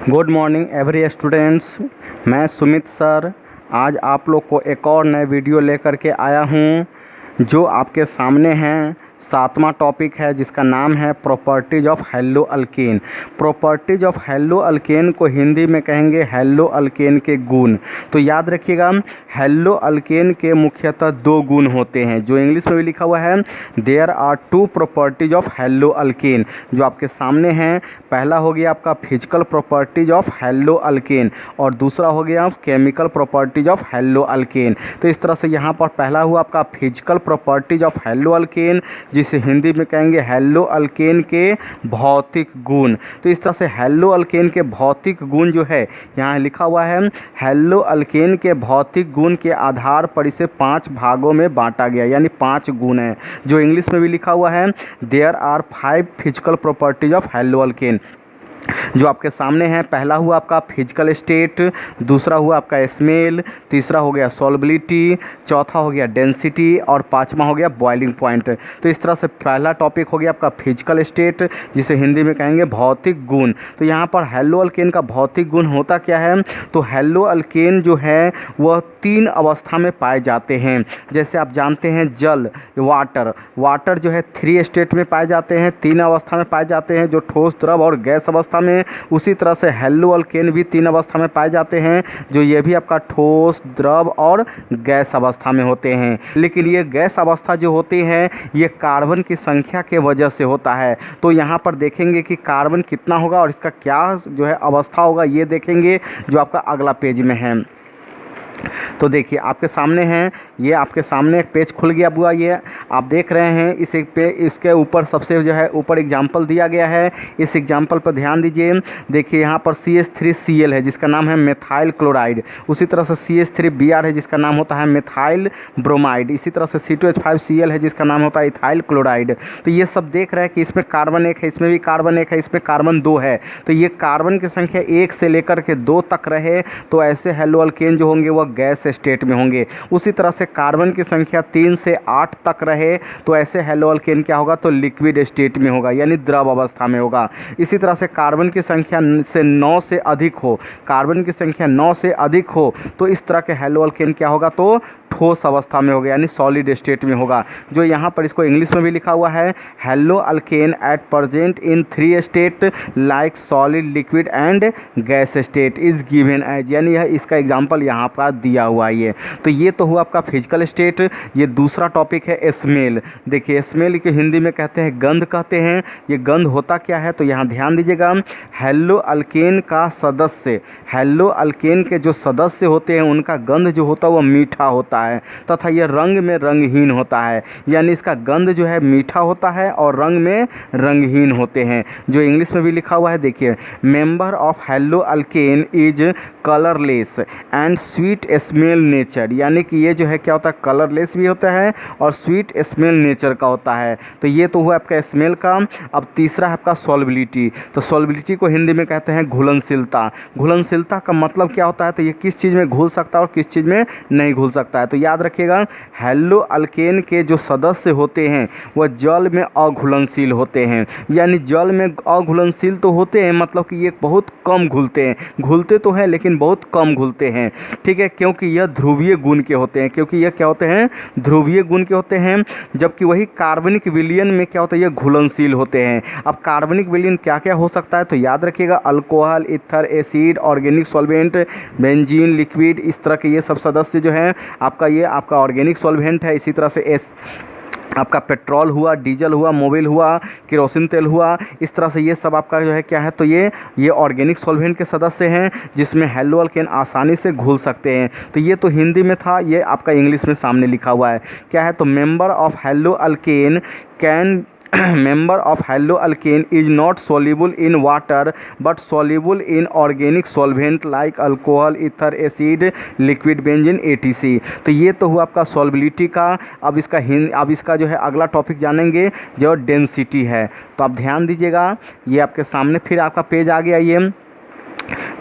Good morning every students. मैं Sumit sir आज आप लोग को एक और नए वीडियो लेकर के आया हूँ जो आपके सामने हैं। 7वां टॉपिक है जिसका नाम है properties of hello alkane. Properties of hello alkane को हिंदी में कहेंगे हेलो अल्केन के गुण। तो याद रखिएगा, हेलो अल्केन के मुख्यतः 2 गुण होते हैं जो इंग्लिश में भी लिखा हुआ है। There are 2 properties of haloalkane जो आपके सामने हैं। पहला हो गया आपका physical properties of haloalkane और दूसरा हो गया chemical properties of haloalkane. तो इस तरह से यहाँ पर पहला हुआ आपका physical properties of haloalkane जिसे हिंदी में कहेंगे हेलो अल्केन के भौतिक गुण। तो इस तरह से हेलो अल्केन के भौतिक गुण जो है यहाँ लिखा हुआ है। हेलो अल्केन के भौतिक गुण के आधार पर इसे 5 भागों में बांटा गया, यानी 5 गुण हैं जो इंग्लिश में भी लिखा हुआ है। There are 5 physical properties of haloalkane जो आपके सामने हैं। पहला हुआ आपका फिजिकल स्टेट, दूसरा हुआ आपका स्मेल, तीसरा हो गया सॉल्युबिलिटी, चौथा हो गया डेंसिटी और 5वां हो गया बॉइलिंग पॉइंट। तो इस तरह से पहला टॉपिक हो गया आपका फिजिकल स्टेट जिसे हिंदी में कहेंगे भौतिक गुण। तो यहाँ पर हेलो अल्केन का भौतिक गुण होता क्या है, तो हेलो अल्केन जो है वह 3 अवस्था में पाए जाते हैं। जैसे आप जानते हैं जल वाटर जो है 3 स्टेट में पाए जाते हैं, 3 अवस्था में पाए जाते हैं, जो ठोस, द्रव और गैस अवस्था में। उसी तरह से हेलो अल्केन भी 3 अवस्था में पाए जाते हैं जो ये भी आपका ठोस, द्रव और गैस अवस्था में होते हैं। लेकिन ये गैस अवस्था जो होती है ये कार्बन की संख्या के वजह से होता है। तो यहाँ पर देखेंगे कि कार्बन कितना होगा और इसका क्या जो है अवस्था होगा, ये देखेंगे जो आपका अगला पेज में है। तो देखिए आपके सामने हैं, ये आपके सामने एक पेज खुल गया हुआ, ये आप देख रहे हैं। इसके ऊपर सबसे जो है ऊपर एग्जाम्पल दिया गया है। इस एग्जाम्पल पर ध्यान दीजिए। देखिए यहाँ पर CH3Cl है जिसका नाम है मेथाइल क्लोराइड। उसी तरह से CH3Br है जिसका नाम होता है मेथाइल ब्रोमाइड। इसी तरह से C2H5Cl है जिसका नाम होता है इथाइल क्लोराइड। तो ये सब देख रहे हैं कि इसमें कार्बन 1 है, इसमें भी कार्बन 1 है, इसमें कार्बन 2 है। तो ये कार्बन की संख्या 1 से लेकर के 2 तक रहे तो ऐसे हेलो अल्केन जो होंगे वह गैस स्टेट में होंगे। उसी तरह से कार्बन की संख्या 3 से 8 तक रहे तो ऐसे हेलो अल्केन क्या होगा, तो लिक्विड स्टेट में होगा, यानी द्रव अवस्था में होगा। इसी तरह से कार्बन की संख्या से 9 से अधिक हो, कार्बन की संख्या 9 से अधिक हो तो इस तरह के हेलो अल्केन क्या होगा, तो ठोस अवस्था में होगा, यानी सॉलिड स्टेट में होगा। जो यहाँ पर इसको इंग्लिश में भी लिखा हुआ है haloalkane at present in 3 state like solid, liquid and gas state is given as, यानी यह इसका एग्जांपल यहाँ पर दिया हुआ है। ये तो ये तो हुआ आपका फिजिकल स्टेट। ये दूसरा टॉपिक है स्मेल। देखिए स्मेल के हिंदी में कहते हैं गंध कहते हैं। ये गंध होता क्या है, तो यहाँ ध्यान दीजिएगा। हेलो अल्केन का सदस्य, हेलो अल्केन के जो सदस्य होते हैं उनका गंध जो होता है वह मीठा होता है तथा यह रंग में रंगहीन होता है, यानी इसका गंध जो है मीठा होता है और रंग में रंगहीन होते हैं। जो इंग्लिश में भी लिखा हुआ है, देखिए member of hello alkane is colourless and sweet smell nature, यानी कि ये जो है क्या होता है, कलरलेस भी होता है और स्वीट स्मेल नेचर का होता है। तो ये तो हुआ आपका स्मेल का। अब तीसरा है आपका सॉल्युबिलिटी। तो सॉल्युबिलिटी को हिंदी में कहते हैं घुलनशीलता। घुलनशीलता का मतलब क्या होता है, तो ये किस चीज़ में घुल सकता है और किस चीज़ में नहीं घुल सकता है। तो याद रखिएगा हेलो अल्केन के जो सदस्य होते हैं वह जल में अघुलनशील होते हैं, यानी जल में अघुलनशील तो होते हैं, मतलब कि ये बहुत कम घुलते हैं। घुलते तो हैं लेकिन बहुत कम घुलते हैं, ठीक है, क्योंकि यह ध्रुवीय गुण के होते हैं। क्योंकि यह क्या होते हैं, ध्रुवीय गुण के होते हैं। जबकि वही कार्बनिक विलयन में क्या होता है, ये घुलनशील होते हैं। अब कार्बनिक विलयन क्या क्या हो सकता है, तो याद रखिएगा alcohol, ether, acid, organic solvent, benzene, liquid, इस तरह के ये सब सदस्य जो हैं ये आपका ऑर्गेनिक सॉल्वेंट है। इसी तरह से आपका पेट्रोल हुआ, डीजल हुआ, मोबिल हुआ, केरोसिन तेल हुआ, इस तरह से ये सब आपका जो है क्या है, तो ये ऑर्गेनिक सॉल्वेंट के सदस्य हैं जिसमें हेलो अल्केन आसानी से घुल सकते हैं। तो ये तो हिंदी में था, ये आपका इंग्लिश में सामने लिखा हुआ है क्या है, तो member of hello alkane can member of hello alkane is not soluble in water but soluble in organic solvent like alcohol, ether, acid, liquid, benzene, etc। तो ये तो हुआ आपका सॉल्युबिलिटी का। अब इसका जो है अगला टॉपिक जानेंगे जो डेंसिटी है। तो आप ध्यान दीजिएगा, ये आपके सामने फिर आपका पेज आ गया। ये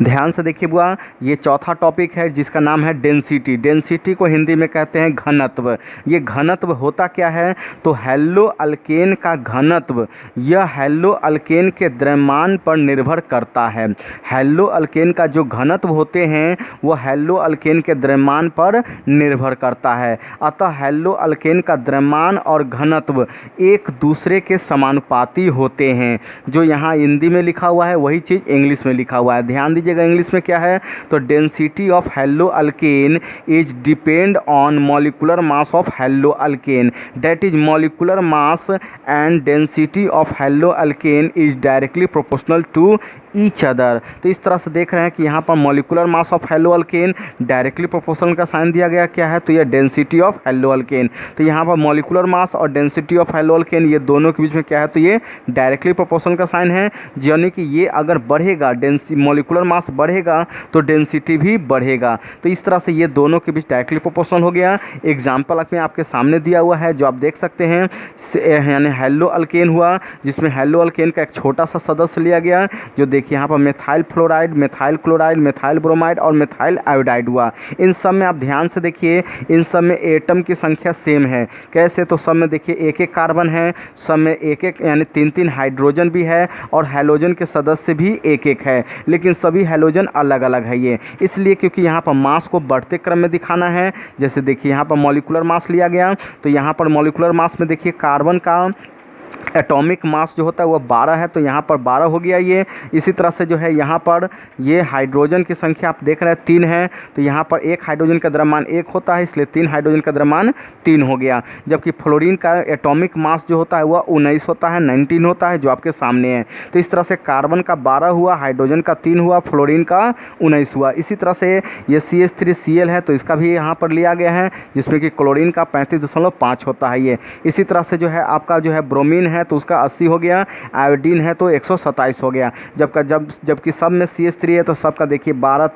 ध्यान से देखिए बुआ, ये चौथा टॉपिक है जिसका नाम है डेंसिटी। डेंसिटी को हिंदी में कहते हैं घनत्व। ये घनत्व होता क्या है, तो हैलो अल्केन का घनत्व यह हैलो अल्केन के द्रव्यमान पर निर्भर करता है। हैलो अल्केन का जो घनत्व होते हैं वो हैलो अल्केन के द्रव्यमान पर निर्भर करता है। अतः हैलो अल्केन का द्रव्यमान और घनत्व एक दूसरे के समानुपाती होते हैं। जो यहाँ हिंदी में लिखा हुआ है वही चीज़ इंग्लिश में लिखा हुआ है। ध्यान दीजिएगा इंग्लिश में क्या है, तो density of haloalkane is depend on molecular mass of haloalkane, that is molecular mass and density of haloalkane is directly proportional to each other. तो इस तरह से देख रहे हैं कि यहाँ पर molecular mass of hello alkane directly proportional का साइन दिया गया क्या है, तो यह डेंसिटी ऑफ हैलो अल्केन। तो यहाँ पर मॉलिक्यूलर मास और डेंसिटी ऑफ हैलो अल्केन ये दोनों के बीच में क्या है, तो ये डायरेक्टली प्रोपोर्शनल का साइन है। यानी कि ये अगर बढ़ेगा, मॉलिक्यूलर मास बढ़ेगा तो डेंसिटी भी बढ़ेगा। तो इस तरह से ये दोनों के बीच डायरेक्टली प्रोपोर्शनल हो गया। एग्जाम्पल में आपके सामने दिया हुआ है जो आप देख सकते हैं, यानी हैलो अल्केन हुआ जिसमें हैलो अल्केन का एक छोटा सा सदस्य लिया गया, जो देखिए यहाँ पर methyl fluoride, methyl chloride, methyl bromide और मेथाइल आयोडाइड हुआ। इन सब में आप ध्यान से देखिए, इन सब में एटम की संख्या सेम है। कैसे, तो सब में देखिए एक एक कार्बन है, सब में एक एक यानी तीन तीन हाइड्रोजन भी है और हैलोजन के सदस्य भी एक एक है, लेकिन सभी हैलोजन अलग अलग है। ये इसलिए क्योंकि यहाँ पर मास को बढ़ते क्रम में दिखाना है। जैसे देखिए यहाँ पर मॉलिक्यूलर मास लिया गया, तो यहाँ पर मॉलिक्यूलर मास में देखिए कार्बन का एटॉमिक मास जो होता है वो 12 है, तो यहाँ पर 12 हो गया ये। इसी तरह से जो है यहाँ पर ये हाइड्रोजन की संख्या आप देख रहे हैं 3 है, तो यहाँ पर एक हाइड्रोजन का द्रव्यमान 1 होता है, इसलिए 3 हाइड्रोजन का द्रव्यमान 3 हो गया। जबकि फ्लोरीन का एटॉमिक मास जो होता है वह 19 होता है, 19 होता है, जो आपके सामने है। तो इस तरह से कार्बन का 12 हुआ, हाइड्रोजन का 3 हुआ, फ्लोरीन का 19 हुआ। इसी तरह से ये CH3Cl है, तो इसका भी यहाँ पर लिया गया है, जिसमें कि क्लोरीन का 35.5 होता है ये। इसी तरह से जो है आपका जो है ब्रोमीन है तो उसका 80 हो गया, आयोडीन है तो 127 हो गया। जबकि सब में CH3 है तो सबका देखिए 12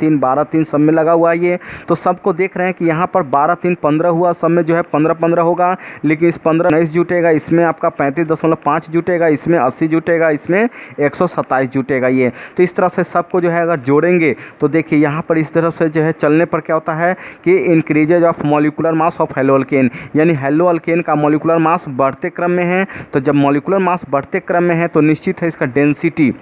3 सब में लगा हुआ है ये। तो सबको देख रहे हैं कि यहाँ पर 12 3 15 हुआ, सब में जो है 15 होगा, लेकिन इस 15 19 जुटेगा, इसमें आपका 35.5 जुटेगा, इसमें 80 जुटेगा, इसमें 127 जुटेगा ये। तो इस तरह से सबको जो है अगर जोड़ेंगे तो देखिए यहाँ पर इस तरह से जो है चलने पर क्या होता है कि increases of molecular mass of hello alkane, यानी हैलो अल्केन का मॉलिक्यूलर मास बढ़ते क्रम में है। तो जब मॉलिक्यूलर मास बढ़ते क्रम में है तो निश्चित है इसका डेंसिटी,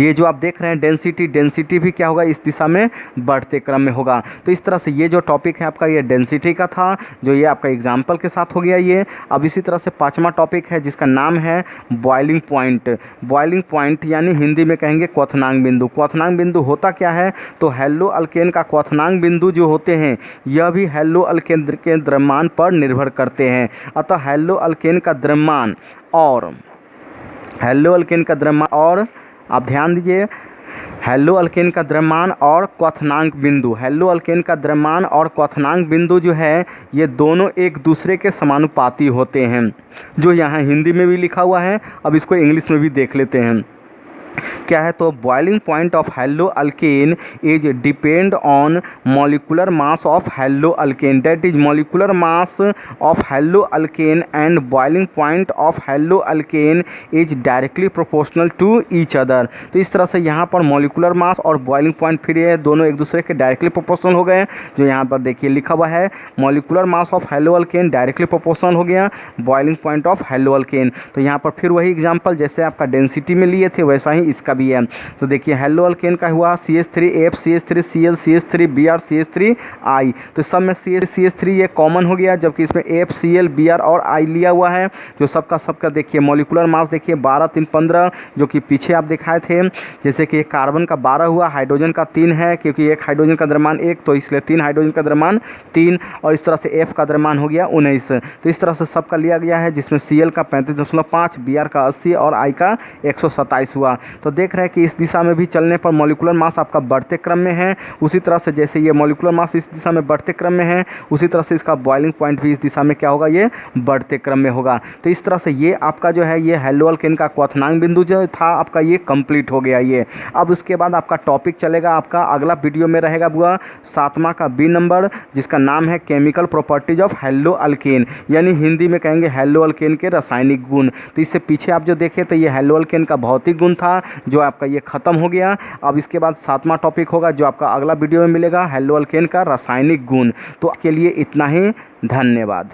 ये जो आप देख रहे हैं डेंसिटी भी क्या होगा, इस दिशा में बढ़ते क्रम में होगा। तो इस तरह से ये जो टॉपिक है आपका ये डेंसिटी का था, जो ये आपका एग्जाम्पल के साथ हो गया ये। अब इसी तरह से पांचवा टॉपिक है जिसका नाम है बॉइलिंग पॉइंट। बॉइलिंग पॉइंट यानी हिंदी में कहेंगे क्वथनांक बिंदु। क्वथनांक बिंदु होता क्या है, तो हैलो अल्केन का क्वथनांक बिंदु जो होते हैं यह भी हैलो अल्केन के द्रव्यमान पर निर्भर करते हैं। अतः हैलो अल्केन का द्रव्यमान और आप ध्यान दीजिए, हैलो अल्केन का द्रव्यमान और क्वथनांक बिंदु, हैलो अल्केन का द्रव्यमान और क्वथनांक बिंदु जो है ये दोनों एक दूसरे के समानुपाती होते हैं, जो यहाँ हिंदी में भी लिखा हुआ है। अब इसको इंग्लिश में भी देख लेते हैं क्या है, तो boiling point of haloalkane is depend on molecular mass of haloalkane, that is molecular mass of haloalkane and boiling point of haloalkane is directly proportional to each other. तो इस तरह से यहाँ पर molecular mass और boiling point फिर ये दोनों एक दूसरे के डायरेक्टली प्रोपोर्शनल हो गए। जो यहाँ पर देखिए लिखा हुआ है molecular mass of hello alkane directly proportional हो गया boiling point of hello alkane. तो यहाँ पर फिर वही एग्जाम्पल जैसे आपका डेंसिटी में लिए थे वैसा ही इसका भी है। तो देखिए हैलो अल्केन का हुआ CH3F, CH3Cl, CH3Br, CH3I। तो सब में CH3 ये कॉमन हो गया, जबकि इसमें F, Cl, Br और I लिया हुआ है। जो सबका देखिए मॉलिक्यूलर मास देखिए 12 3 15, जो कि पीछे आप दिखाए थे। जैसे कि कार्बन का 12 हुआ, हाइड्रोजन का 3 है, क्योंकि एक हाइड्रोजन का द्रव्यमान 1 तो इसलिए 3 हाइड्रोजन का द्रव्यमान 3, और इस तरह से F का द्रव्यमान हो गया 19। तो इस तरह से सबका लिया गया है, जिसमें Cl का 35.5, Br का 80 और I का 127 हुआ। तो देख रहे हैं कि इस दिशा में भी चलने पर मॉलिक्यूलर मास आपका बढ़ते क्रम में है। उसी तरह से जैसे ये मॉलिक्यूलर मास इस दिशा में बढ़ते क्रम में है, उसी तरह से इसका बॉइलिंग पॉइंट भी इस दिशा में क्या होगा, ये बढ़ते क्रम में होगा। तो इस तरह से ये आपका जो है ये हैलो अल्केन का क्वथनांक बिंदु जो था आपका ये कंप्लीट हो गया ये। अब उसके बाद आपका टॉपिक चलेगा, आपका अगला वीडियो में रहेगा बुआ 7वां का B नंबर, जिसका नाम है chemical properties of hello alkane, यानी हिंदी में कहेंगे हैलो अल्केन के रासायनिक गुण। तो इससे पीछे आप जो देखें तो ये हैलो अल्केन का भौतिक गुण था, था जो आपका ये ख़त्म हो गया। अब इसके बाद 7वां टॉपिक होगा जो आपका अगला वीडियो में मिलेगा, हेलोअल्केन का रासायनिक गुण। तो के लिए इतना ही, धन्यवाद।